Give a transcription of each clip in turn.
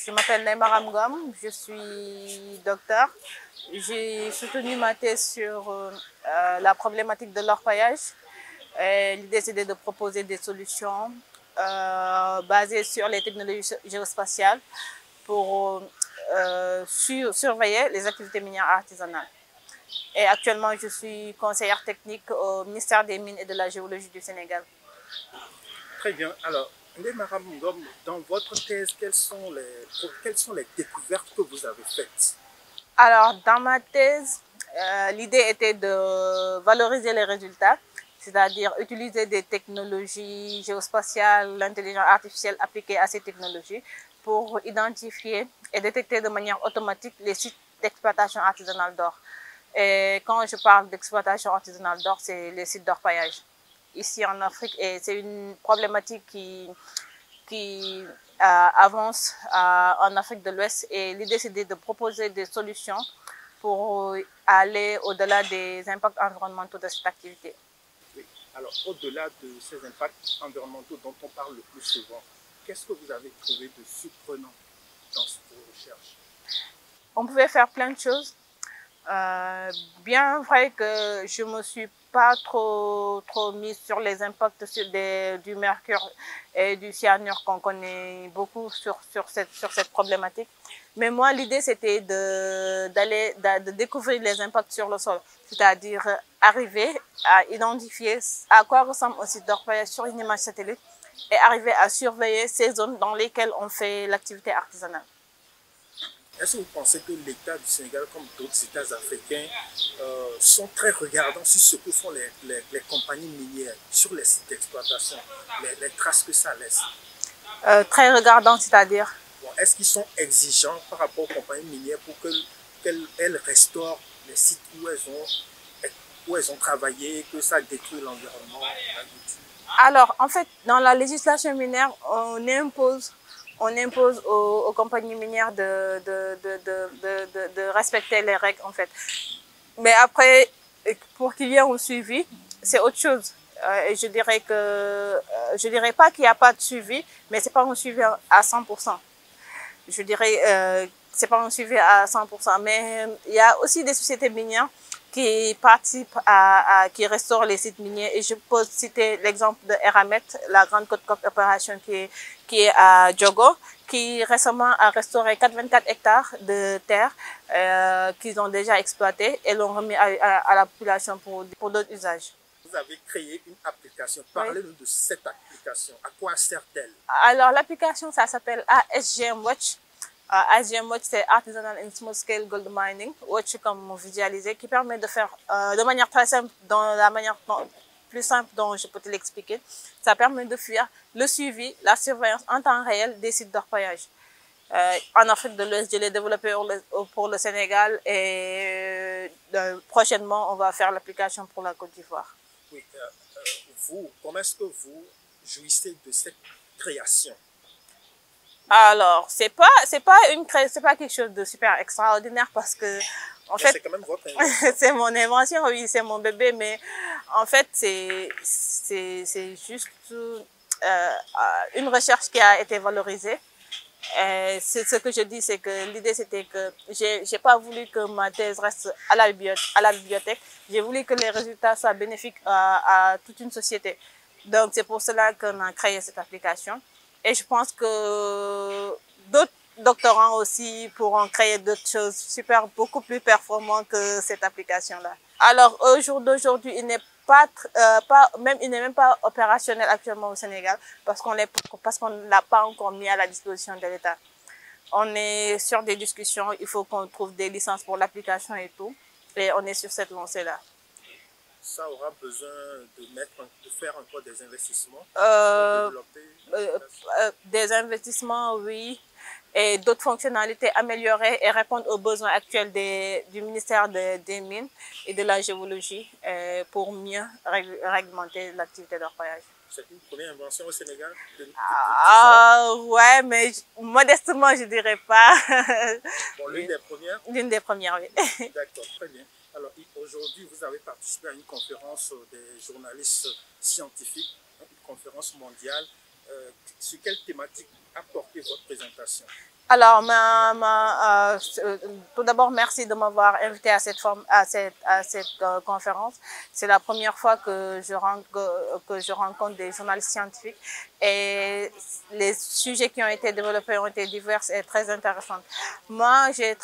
Je m'appelle Neymar Ngom, je suis docteur. J'ai soutenu ma thèse sur la problématique de l'orpaillage. L'idée, c'était de proposer des solutions basées sur les technologies géospatiales pour surveiller les activités minières artisanales. Et actuellement, je suis conseillère technique au ministère des Mines et de la Géologie du Sénégal. Très bien. Alors, Neymar Ngom, dans votre thèse, quelles sont les découvertes que vous avez faites? Alors, dans ma thèse, l'idée était de valoriser les résultats, c'est-à-dire utiliser des technologies géospatiales, l'intelligence artificielle appliquée à ces technologies pour identifier et détecter de manière automatique les sites d'exploitation artisanale d'or. Et quand je parle d'exploitation artisanale d'or, c'est les sites d'orpaillage ici en Afrique, et c'est une problématique qui avance en Afrique de l'Ouest, et l'idée c'est de proposer des solutions pour aller au-delà des impacts environnementaux de cette activité. Oui. Alors, au-delà de ces impacts environnementaux dont on parle le plus souvent, qu'est-ce que vous avez trouvé de surprenant dans vos recherches? On pouvait faire plein de choses. Bien vrai que je me suis pas trop mise sur les impacts du mercure et du cyanure qu'on connaît beaucoup sur cette problématique. Mais moi, l'idée, c'était de découvrir les impacts sur le sol, c'est-à-dire arriver à identifier à quoi ressemble un site d'orpaillage sur une image satellite et arriver à surveiller ces zones dans lesquelles on fait l'activité artisanale. Est-ce que vous pensez que l'État du Sénégal, comme d'autres États africains, sont très regardants sur ce que font les compagnies minières, sur les sites d'exploitation, les traces que ça laisse? Très regardants, c'est-à-dire? Bon, est-ce qu'ils sont exigeants par rapport aux compagnies minières pour qu'elles restaurent les sites où elles ont travaillé, que ça détruit l'environnement, l'agriculture? Alors, en fait, dans la législation minière, on impose aux compagnies minières de respecter les règles, en fait. Mais après, pour qu'il y ait un suivi, c'est autre chose. Et je dirais pas qu'il n'y a pas de suivi, mais c'est pas un suivi à 100%. Je dirais, c'est pas un suivi à 100%. Mais il y a aussi des sociétés minières qui participent qui restaurent les sites miniers. Et je peux citer l'exemple de Eramet, la Grande Côte Opération qui est à Diogo, qui récemment a restauré 84 hectares de terre qu'ils ont déjà exploité et l'ont remis à la population pour d'autres usages. Vous avez créé une application. Parlez-nous de cette application. À quoi sert-elle? Alors, l'application, ça s'appelle ASGM Watch. ASGM Watch, c'est Artisanal and Small Scale Gold Mining. Watch comme visualisé, qui permet de faire de manière très simple, dans la manière plus simple dont je peux te l'expliquer. Ça permet de faire le suivi, la surveillance en temps réel des sites d'orpaillage. En Afrique de l'Ouest, je l'ai développé pour le Sénégal, et prochainement, on va faire l'application pour la Côte d'Ivoire. Oui, vous, comment est-ce que vous jouissez de cette création? Alors, c'est pas quelque chose de super extraordinaire, parce que en fait, c'est quand même votre invention. c'est mon invention, oui, c'est mon bébé, mais en fait, c'est juste une recherche qui a été valorisée. C'est ce que je dis, c'est que l'idée c'était que j'ai pas voulu que ma thèse reste à la bibliothèque. J'ai voulu que les résultats soient bénéfiques à toute une société. Donc c'est pour cela qu'on a créé cette application. Et je pense que d'autres doctorants aussi pourront créer d'autres choses beaucoup plus performantes que cette application-là. Alors au jour d'aujourd'hui, il n'est même pas opérationnel actuellement au Sénégal, parce qu'on ne l'a pas encore mis à la disposition de l'État. On est sur des discussions, il faut qu'on trouve des licences pour l'application et tout, et on est sur cette lancée-là. Ça aura besoin de faire encore des investissements pour développer des investissements, oui, et d'autres fonctionnalités améliorées et répondre aux besoins actuels du ministère des Mines et de la Géologie, pour mieux réglementer l'activité d'orpaillage. C'est une première invention au Sénégal ouais, mais modestement, je dirais pas. Bon, l'une des premières? L'une des premières, oui. D'accord, très bien. Alors, aujourd'hui, vous avez participé à une conférence des journalistes scientifiques, une conférence mondiale. Sur quelle thématique apporté votre présentation? Alors, tout d'abord, merci de m'avoir invité à cette conférence. C'est la première fois que je rencontre des journalistes scientifiques et les sujets qui ont été développés ont été divers et très intéressants. Moi, j'ai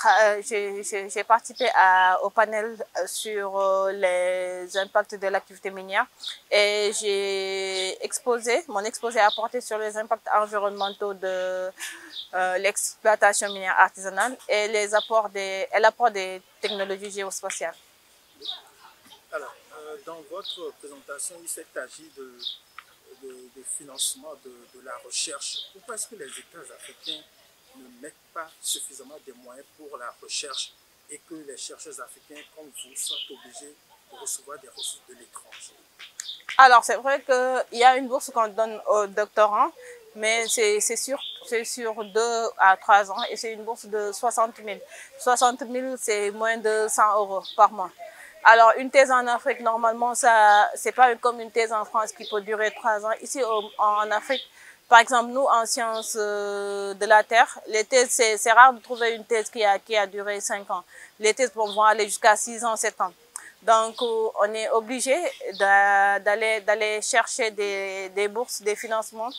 participé au panel sur les impacts de l'activité minière et mon exposé a porté sur les impacts environnementaux de l'exploitation minière artisanale et l'apport des technologies géospatiales. Alors, dans votre présentation, il s'est agi de financement de la recherche. Pourquoi est-ce que les États africains ne mettent pas suffisamment de moyens pour la recherche et que les chercheurs africains comme vous soient obligés de recevoir des ressources de l'étranger? Alors, c'est vrai qu'il y a une bourse qu'on donne aux doctorants, mais c'est sur 2 à 3 ans et c'est une bourse de 60 000. 60 000, c'est moins de 100 € par mois. Alors, une thèse en Afrique, normalement, c'est pas comme une thèse en France qui peut durer 3 ans. Ici, en Afrique, par exemple, nous, en sciences de la Terre, les thèses, c'est rare de trouver une thèse qui a duré 5 ans. Les thèses vont aller jusqu'à 6 ans, 7 ans. Donc, on est obligé d'aller chercher des bourses, des financements.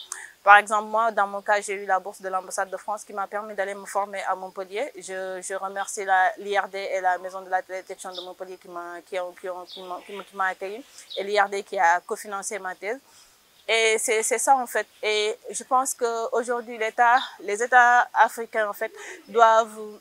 Par exemple, moi, dans mon cas, j'ai eu la bourse de l'ambassade de France qui m'a permis d'aller me former à Montpellier. Je remercie l'IRD et la maison de la détection de Montpellier qui m'a accueilli et l'IRD qui a cofinancé ma thèse. Et c'est ça, en fait. Et je pense qu'aujourd'hui, les États africains, en fait, doivent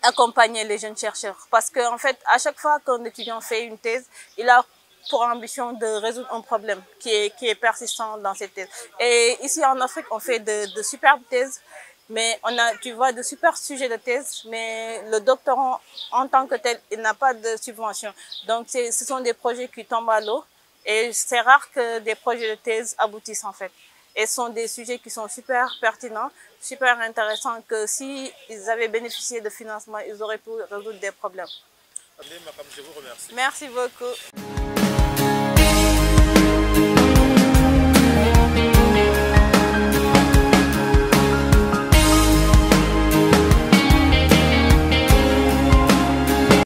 accompagner les jeunes chercheurs. Parce qu'en fait, à chaque fois qu'un étudiant fait une thèse, il a pour ambition de résoudre un problème qui est persistant dans cette thèse. Et ici en Afrique, on fait de superbes thèses, mais tu vois, de super sujets de thèse, mais le doctorant en tant que tel, il n'a pas de subvention. Donc, ce sont des projets qui tombent à l'eau et c'est rare que des projets de thèse aboutissent en fait. Et ce sont des sujets qui sont super pertinents, super intéressants, que s'ils avaient bénéficié de financement, ils auraient pu résoudre des problèmes. Amine Makam, je vous remercie. Merci beaucoup.